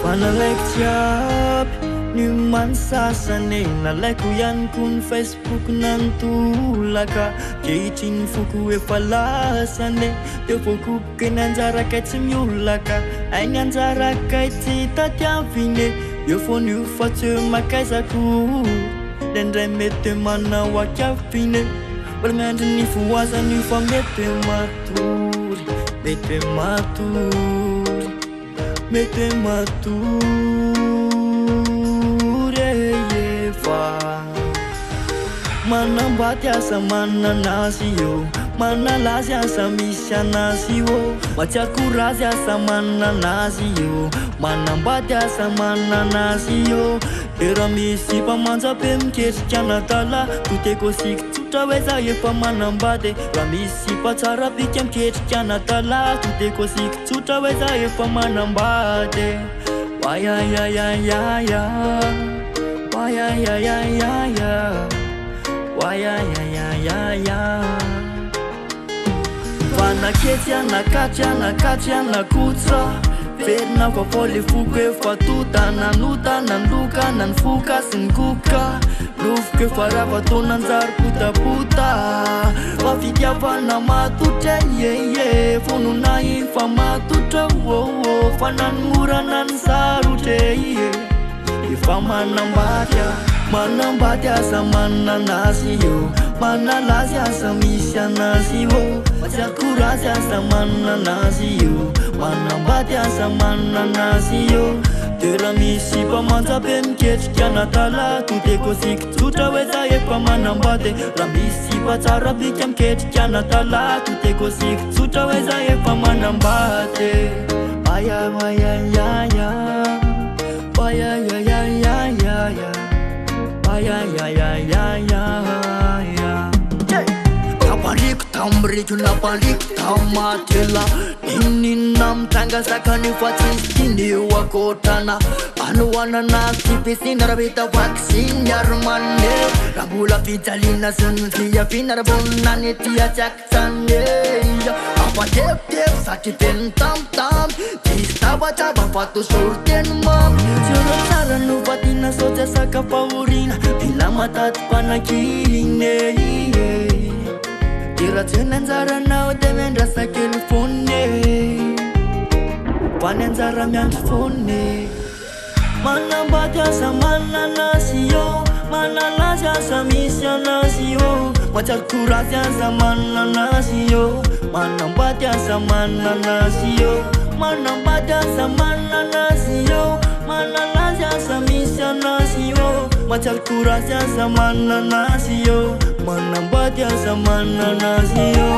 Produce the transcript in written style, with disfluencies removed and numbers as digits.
Fanalaiko jiaby ny mansasany nalaiko ihany koa ny Facebook nantolaka kehitriny foko efa lasany teo voakoboka ny anjarakay tsy miolaka ainy anjarakay tsy tatiaviny eo foana io fa tsy eo makaizako ndraindray mety manao akafiny mbola miandry ny voazany io fa mety matory mety matory mety matory efa manambady asa mananazy io manalazy asa misy anazy io matsiako razy asa mananazy io manambady asa mananazy io era misy mpamanjabe miketrika anatala toteko siky tsotra hoe za efa manambady raha misy mpatsara bika miketrika anatala toteko siky tsotra hoe za efa manambady wayayayayaya wayayayayaya wayayayayaya vanaketsy anakatry anakatry anakotra verina vaovao le foko efa tota nanota nanloka nanfoka sy ny koka lofoka efa rava taona anjary potapota fa fitiavana matotra yeye fonona ifa matotra fa nanomorana ny sarotra ie efa manambady asa mananazy io manalazy asa misy anazy io matsiako razy asa mananazy io manambady asa mananazy io tera misy mpamanjabe miketrika anatala toteko siky tsotra hoe za efa manambady raha misy mpatsara bika miketrika anatala toteko siky tsotra hoe za efa manambady ayayayayaya ayayayayaya ayayayayaya napariko tamriko napariko tamatela ininina mitrangasakany fa tsisy tineo akotrana anoanana sipesina raha vita vaksiny aromane raha mbola fijaliana sy ny fiaviana raha vonany tia tsakotsanya afatepotep satria teny tamtam tsisy tabataba fa tosolo teny mamy tsiolo tsara no vatina sotsy sakafahorina mila mataty mpanakine tira tsena anjaranao de mendrasa kely fone vany anjara miandry fone manambady asa mananazy io manalazy asa misy anazy io matsiako razy asa mananazy io manambady asa mananazy io manambady asa mananazy io manalazy asa misy anazy io matsiako razy asa mananazy io manambady asa mananazy io